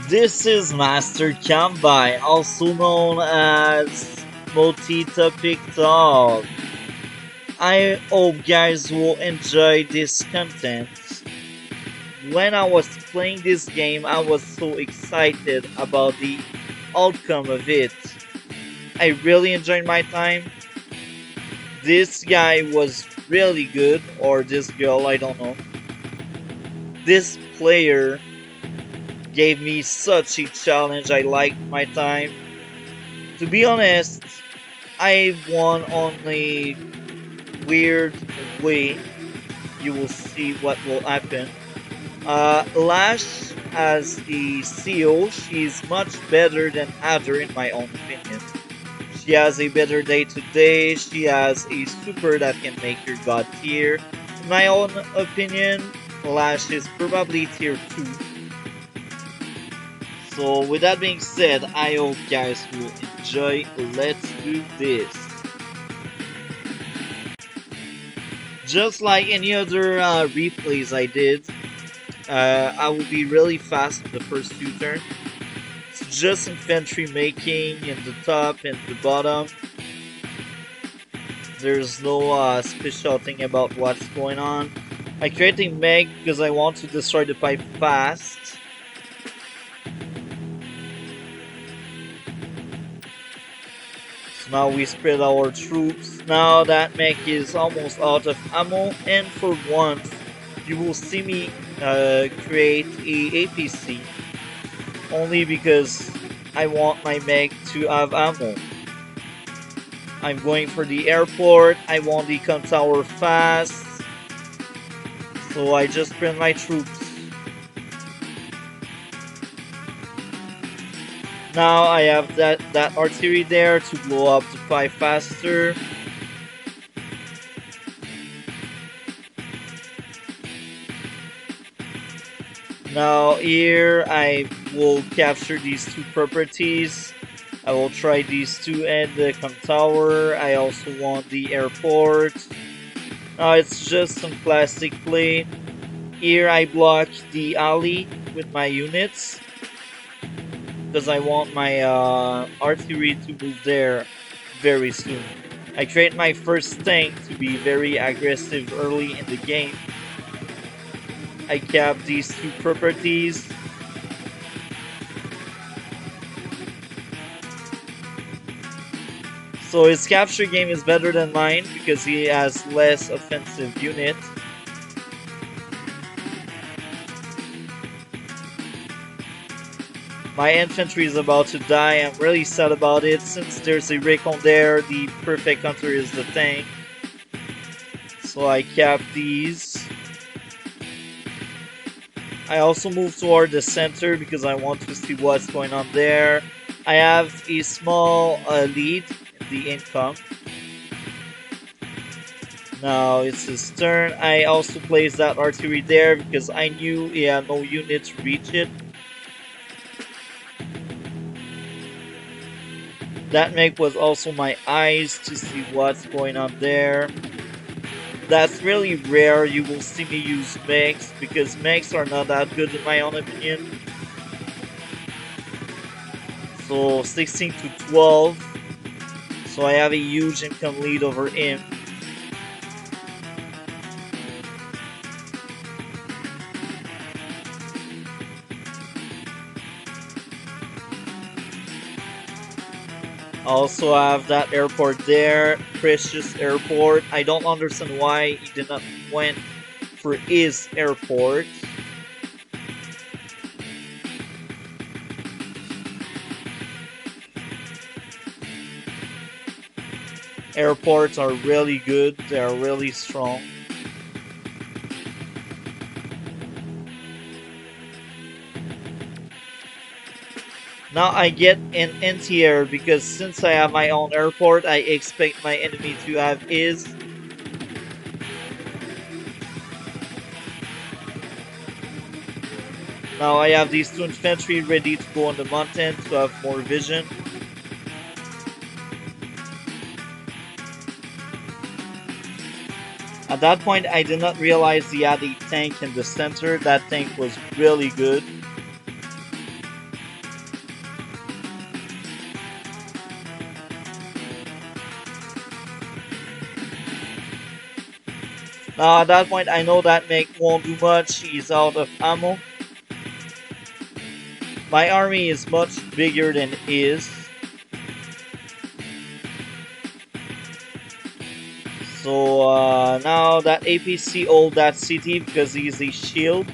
This is Master Kambai, also known as Multi-Topic Talk. I hope guys will enjoy this content. When I was playing this game, I was so excited about the outcome of it. I really enjoyed my time. This guy was really good, or this girl, I don't know. This player gave me such a challenge. I liked my time. To be honest, I won on a weird way. You will see what will happen. Lash as the CEO, she's much better than Adder in my own opinion. She has a better day to day. She has a super that can make your god tier. In my own opinion, Lash is probably tier 2. So with that being said, I hope guys will enjoy. Let's do this. Just like any other replays I did, I will be really fast in the first two turns. It's just infantry making in the top and the bottom. There's no special thing about what's going on. I create a meg because I want to destroy the pipe fast. So now we spread our troops. Now that mech is almost out of ammo, and for once you will see me create a APC only because I want my mech to have ammo. I'm going for the airport. I want the con tower fast. So I just spread my troops. Now I have that artillery there to blow up the pipe faster. Now here I will capture these two properties. I will try these two and the com tower. I also want the airport. Now it's just some plastic play. Here I block the alley with my units because I want my artillery to move there very soon. I create my first tank to be very aggressive early in the game. I cap these two properties. So his capture game is better than mine because he has less offensive unit. My infantry is about to die. I'm really sad about it. Since there's a recon there, the perfect counter is the tank. So I cap these. I also move toward the center because I want to see what's going on there. I have a small lead in the income. Now it's his turn. I also placed that artillery there because I knew he had no unit to reach it. That mech was also my eyes to see what's going on there. That's really rare you will see me use mechs because mechs are not that good in my own opinion. So 16 to 12. So I have a huge income lead over him. I also have that airport there, precious airport. I don't understand why he did not went for his airport. Airports are really good, they are really strong. Now I get an anti-air because since I have my own airport, I expect my enemy to have his. Now I have these two infantry ready to go on the mountain to have more vision. At that point, I did not realize he had a tank in the center. That tank was really good. Now at that point I know that Mech won't do much, he's out of ammo. My army is much bigger than his. So now that APC hold that city because he's a shield.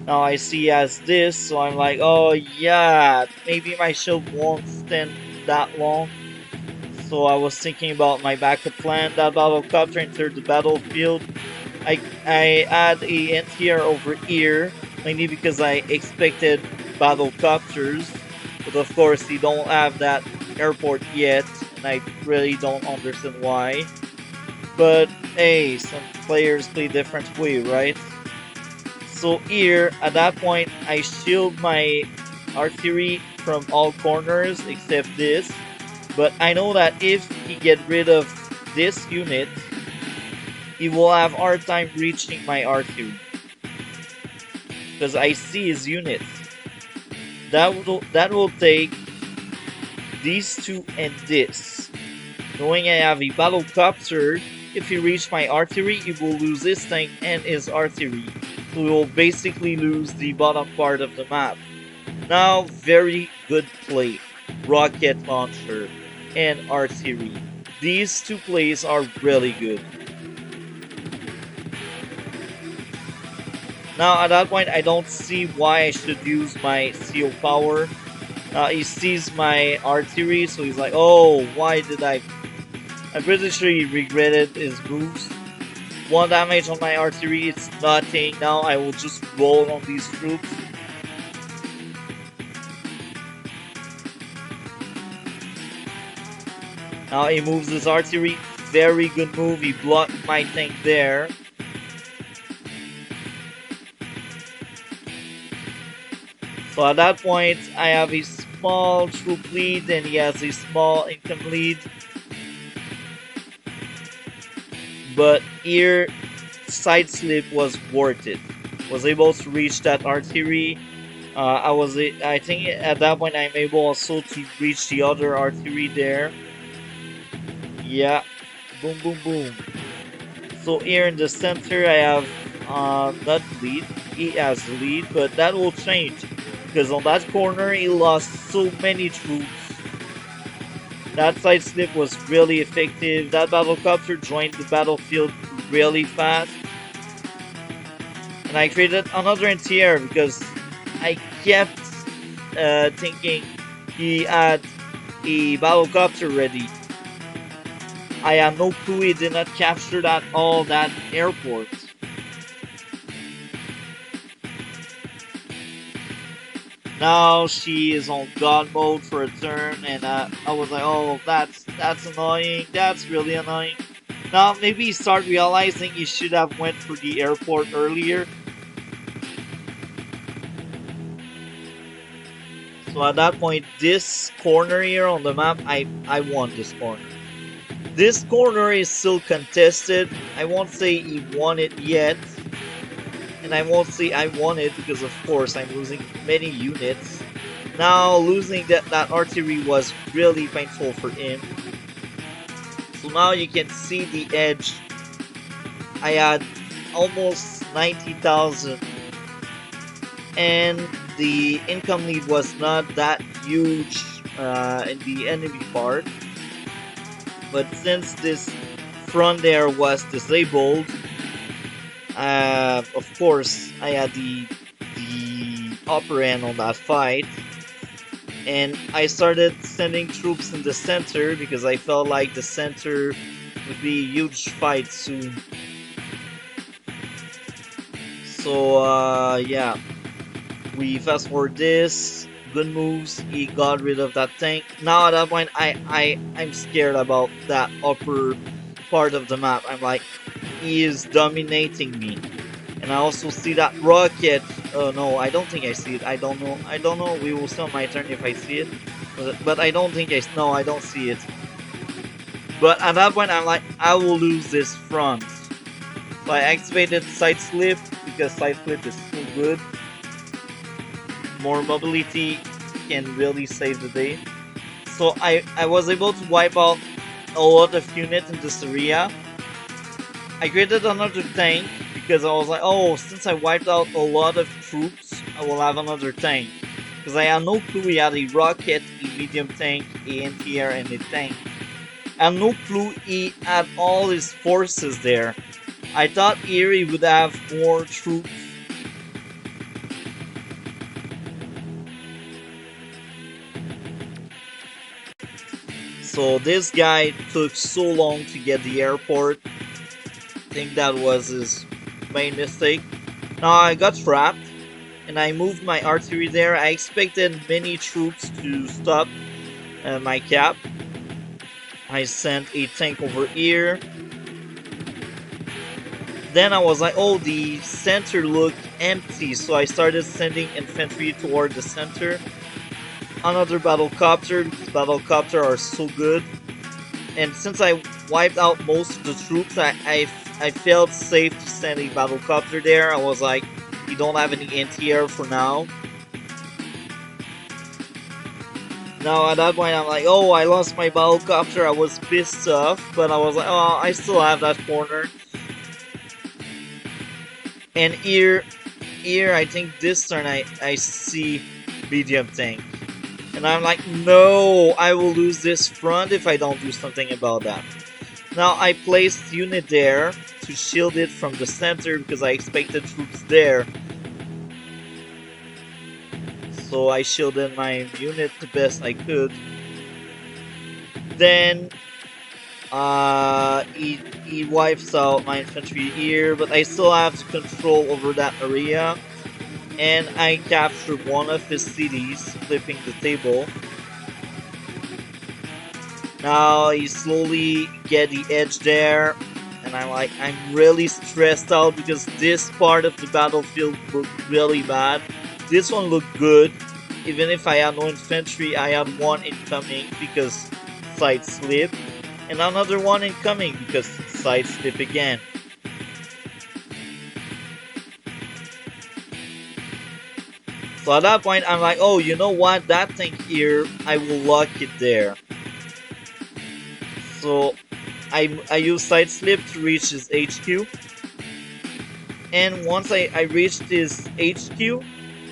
Now I see as this, so I'm like, oh yeah, maybe my shield won't stand that long. So I was thinking about my backup plan. That battlecopter entered the battlefield. I add a NTR over here, mainly because I expected battlecopters. But of course, they don't have that airport yet, and I really don't understand why. But hey, some players play different way, right? So here, at that point, I shield my artillery from all corners except this. But I know that if he get rid of this unit, he will have hard time reaching my artillery. Because I see his units. That will take these two and this. Knowing I have a battlecopter, if he reach my artillery, he will lose his tank and his artillery. So we will basically lose the bottom part of the map. Now, very good play. Rocket launcher and artillery. These two plays are really good. Now, at that point, I don't see why I should use my CO power. He sees my artillery, so he's like, oh, why did I... I'm pretty sure he regretted his moves. 1 damage on my artillery, it's nothing. Now I will just roll on these troops. Now he moves his artillery. Very good move. He blocked my tank there. So at that point, I have a small troop lead and he has a small income lead. But here, side slip was worth it. Was able to reach that artillery. I think at that point I'm able also to reach the other artillery there. Yeah, boom, boom, boom. So here in the center I have not lead. He has the lead, but that will change because on that corner he lost so many troops. That side slip was really effective. That battlecopter joined the battlefield really fast. And I created another NTR because I kept thinking he had a battlecopter ready. I had no clue he did not capture that airport. Now she is on god mode for a turn, and I was like, oh, that's annoying. That's really annoying. Now maybe you start realizing you should have went for the airport earlier. So at that point, this corner here on the map, I won this corner. This corner is still contested. I won't say he won it yet. And I won't say I won it because of course I'm losing many units. Now losing that artillery was really painful for him. So now you can see the edge. I had almost 90,000 and the income lead was not that huge in the enemy part. But since this front there was disabled, of course, I had the upper end on that fight, and I started sending troops in the center because I felt like the center would be a huge fight soon. So yeah, we fast forward this. Good moves. He got rid of that tank. Now at that point, I'm scared about that upper part of the map. I'm like, he is dominating me. And I also see that rocket. Oh no, I don't think I see it. I don't know. I don't know. We will see on my turn if I see it. But I don't think no, I don't see it. But at that point, I'm like, I will lose this front. So I activated side slip because side slip is so good. More mobility can really save the day. So I was able to wipe out a lot of units in this area. I created another tank because I was like, oh, since I wiped out a lot of troops, I will have another tank. Because I had no clue he had a rocket, a medium tank, a anti-air, and a tank. I had no clue he had all his forces there. I thought Erie would have more troops. So this guy took so long to get the airport. I think that was his main mistake. Now I got trapped and I moved my artillery there. I expected many troops to stop my cap. I sent a tank over here. Then I was like, oh, the center looked empty, so I started sending infantry toward the center. Another battlecopter, because battlecopter are so good. And since I wiped out most of the troops, I felt safe to send a battlecopter there. I was like, you don't have any anti-air for now. Now at that point I'm like, oh, I lost my battlecopter. I was pissed off, but I was like, oh, I still have that corner. And here I think this turn I see medium tank. And I'm like, no, I will lose this front if I don't do something about that. Now I placed unit there to shield it from the center because I expected troops there. So I shielded my unit the best I could. Then he wipes out my infantry here, but I still have to control over that area. And I captured one of his cities, flipping the table. Now he slowly get the edge there, and I'm really stressed out because this part of the battlefield looked really bad. This one looked good. Even if I had no infantry, I had one incoming because side slip, and another one incoming because side slip again. So at that point, I'm like, oh, you know what? That thing here, I will lock it there. So I use side slip to reach his HQ. And once I reached his HQ,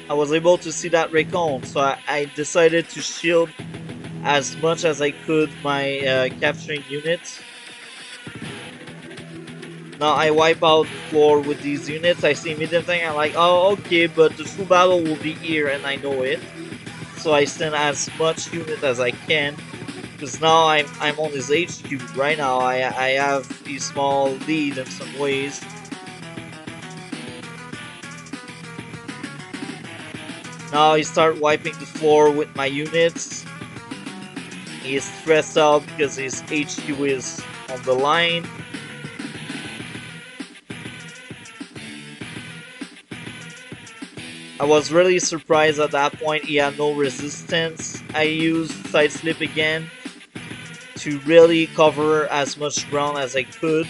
I was able to see that recon. So I decided to shield as much as I could my capturing units. Now I wipe out the floor with these units. I see medium thing. I'm like, oh, okay, but the true battle will be here, and I know it. So I send as much unit as I can, because now I'm on his HQ right now. I have a small lead in some ways. Now I start wiping the floor with my units. He is stressed out because his HQ is on the line. I was really surprised at that point he had no resistance. I used side slip again to really cover as much ground as I could.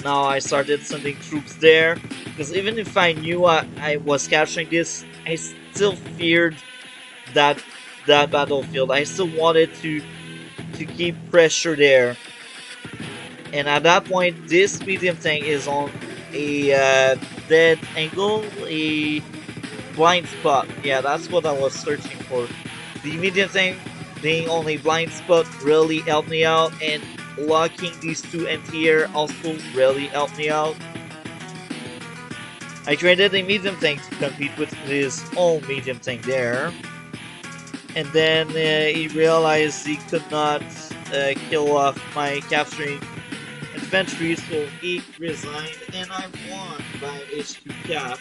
Now I started sending troops there, because even if I knew I was capturing this, I still feared that battlefield. I still wanted to keep pressure there. And at that point, this medium tank is on a dead angle, a blind spot. Yeah, that's what I was searching for. The medium tank being on a blind spot really helped me out, and locking these two anti-air also really helped me out. I created a medium tank to compete with his own medium tank there. And then he realized he could not kill off my capturing infantry, so he resigned, and I won by HQ cap.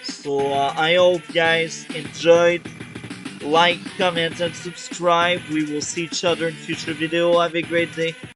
So I hope you guys enjoyed. Like, comment, and subscribe. We will see each other in future video. Have a great day.